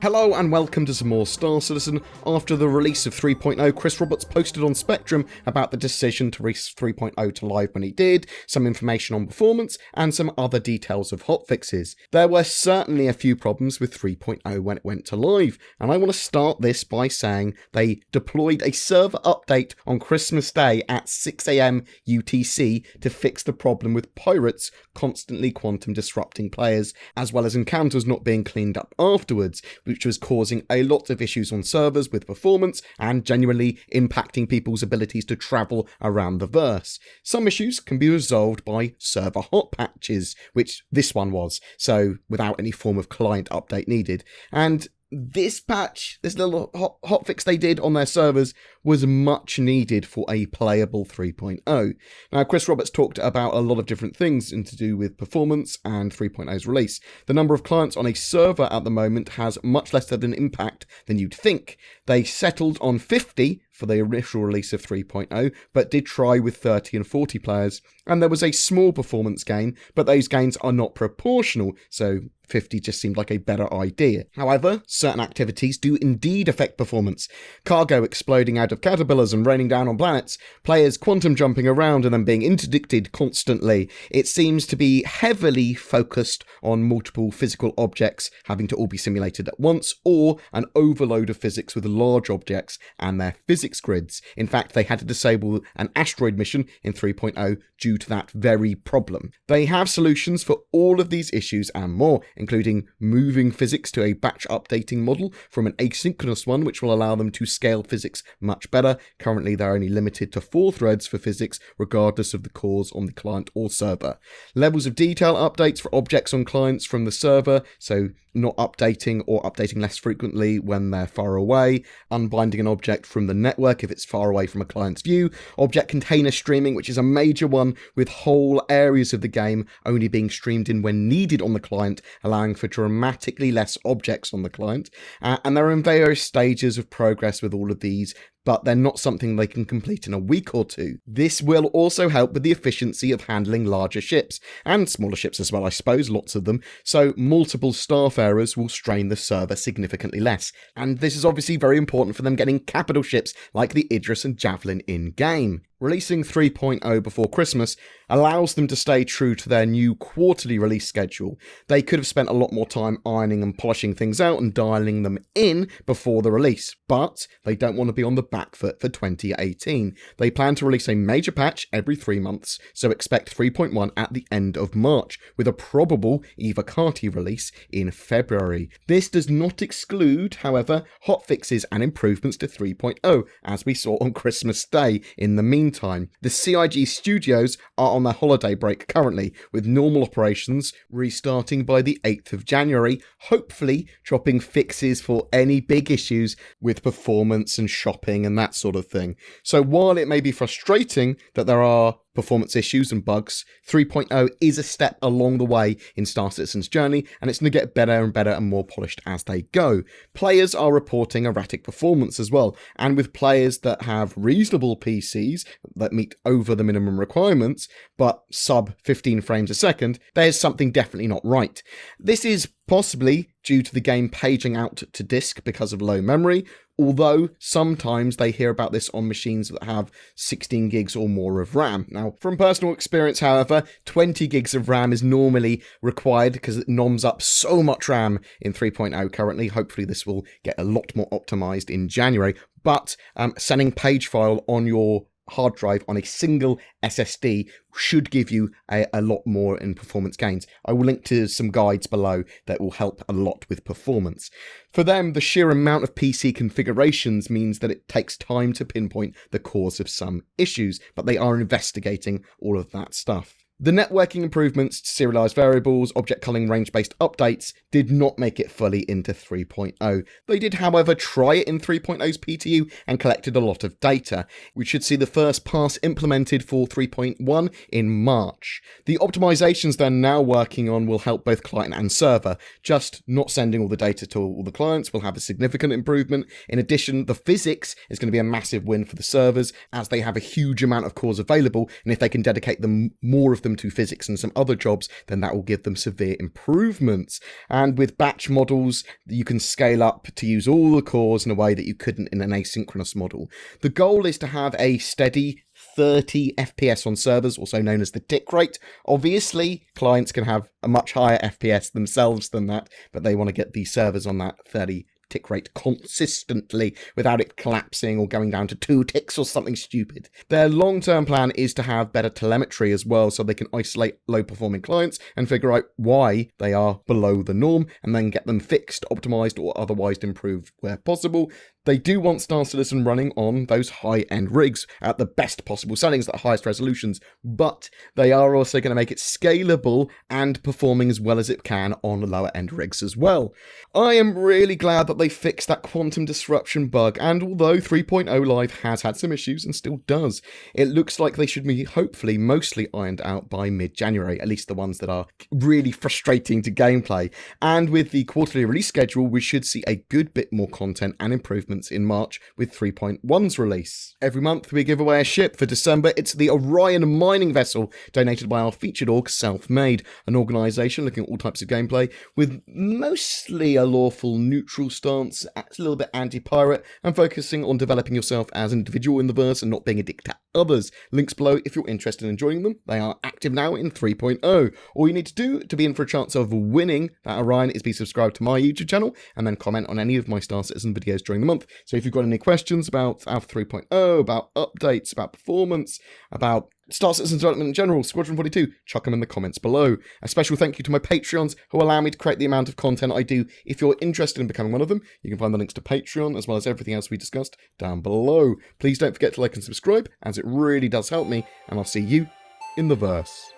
Hello and welcome to some more Star Citizen. After the release of 3.0, Chris Roberts posted on Spectrum about the decision to release 3.0 to live when he did, some information on performance, and some other details of hotfixes. There were certainly a few problems with 3.0 when it went to live, and I want to start this by saying they deployed a server update on Christmas Day at 6 AM UTC to fix the problem with pirates constantly quantum disrupting players, as well as encounters not being cleaned up afterwards, which was causing a lot of issues on servers with performance and genuinely impacting people's abilities to travel around the verse. Some issues can be resolved by server hot patches, which this one was, so without any form of client update needed. And this patch, this little hotfix they did on their servers, was much needed for a playable 3.0. Now, Chris Roberts talked about a lot of different things to do with performance and 3.0's release. The number of clients on a server at the moment has much less of an impact than you'd think. They settled on 50 for the initial release of 3.0, but did try with 30 and 40 players, and there was a small performance gain, but those gains are not proportional, so 50 just seemed like a better idea. However, certain activities do indeed affect performance. Cargo exploding out of caterpillars and raining down on planets, players quantum jumping around and then being interdicted constantly. It seems to be heavily focused on multiple physical objects having to all be simulated at once, or an overload of physics with large objects and their physics grids. In fact, they had to disable an asteroid mission in 3.0 due to that very problem. They have solutions for all of these issues and more, including moving physics to a batch updating model from an asynchronous one, which will allow them to scale physics much better. Currently, they're only limited to 4 threads for physics, regardless of the cores on the client or server. Levels of detail updates for objects on clients from the server, so not updating or updating less frequently when they're far away, unbinding an object from the network if it's far away from a client's view, object container streaming, which is a major one, with whole areas of the game only being streamed in when needed on the client, allowing for dramatically less objects on the client, and they're in various stages of progress with all of these, but they're not something they can complete in a week or two. This will also help with the efficiency of handling larger ships, and smaller ships as well, I suppose, lots of them, so multiple staff errors will strain the server significantly less. And this is obviously very important for them getting capital ships like the Idris and Javelin in-game. Releasing 3.0 before Christmas allows them to stay true to their new quarterly release schedule. They could have spent a lot more time ironing and polishing things out and dialing them in before the release, but they don't want to be on the back foot for 2018. They plan to release a major patch every 3 months, so expect 3.1 at the end of March, with a probable Eva Carty release in February. This does not exclude, however, hotfixes and improvements to 3.0, as we saw on Christmas Day. In the meantime, the CIG studios are on their holiday break currently, with normal operations restarting by the 8th of January, hopefully dropping fixes for any big issues with performance and shopping and that sort of thing. So while it may be frustrating that there are performance issues and bugs, 3.0 is a step along the way in Star Citizen's journey, and it's going to get better and better and more polished as they go. Players are reporting erratic performance as well, and with players that have reasonable PCs that meet over the minimum requirements, but sub 15 frames a second, there's something definitely not right. This is possibly due to the game paging out to disk because of low memory, although sometimes they hear about this on machines that have 16 gigs or more of RAM. Now, from personal experience, however, 20 gigs of RAM is normally required because it noms up so much RAM in 3.0 currently. Hopefully this will get a lot more optimized in January, but sending page file on your hard drive on a single SSD should give you a lot more in performance gains. I will link to some guides below that will help a lot with performance. For them, the sheer amount of PC configurations means that it takes time to pinpoint the cause of some issues, but they are investigating all of that stuff. The networking improvements to serialized variables, object culling range-based updates did not make it fully into 3.0. They did, however, try it in 3.0's PTU and collected a lot of data. We should see the first pass implemented for 3.1 in March. The optimizations they're now working on will help both client and server. Just not sending all the data to all the clients will have a significant improvement. In addition, the physics is going to be a massive win for the servers, as they have a huge amount of cores available, and if they can dedicate them more of them them to physics and some other jobs, then that will give them severe improvements. And with batch models, you can scale up to use all the cores in a way that you couldn't in an asynchronous model. The goal is to have a steady 30 FPS on servers, also known as the tick rate. Obviously, clients can have a much higher FPS themselves than that, but they want to get these servers on that 30 tick rate consistently without it collapsing or going down to 2 ticks or something stupid. Their long-term plan is to have better telemetry as well, so they can isolate low-performing clients and figure out why they are below the norm and then get them fixed, optimized, or otherwise improved where possible. They do want Star Citizen running on those high-end rigs at the best possible settings, at the highest resolutions, but they are also going to make it scalable and performing as well as it can on lower-end rigs as well. I am really glad that they fixed that quantum disruption bug, and although 3.0 Live has had some issues and still does, it looks like they should be hopefully mostly ironed out by mid-January, at least the ones that are really frustrating to gameplay. And with the quarterly release schedule, we should see a good bit more content and improvements in March with 3.1's release. Every month we give away a ship. For December, it's the Orion mining vessel, donated by our featured org, Self-Made, an organisation looking at all types of gameplay with mostly a lawful neutral stance, a little bit anti-pirate, and focusing on developing yourself as an individual in the verse and not being a dick to others. Links below if you're interested in joining them. They are active now in 3.0. All you need to do to be in for a chance of winning that Orion is be subscribed to my YouTube channel and then comment on any of my Star Citizen videos during the month. So if you've got any questions about Alpha 3.0, about updates, about performance, about Star Citizen development in general, Squadron 42, chuck them in the comments below. A special thank you to my Patreons who allow me to create the amount of content I do. If you're interested in becoming one of them, you can find the links to Patreon as well as everything else we discussed down below. Please don't forget to like and subscribe, as it really does help me, and I'll see you in the verse.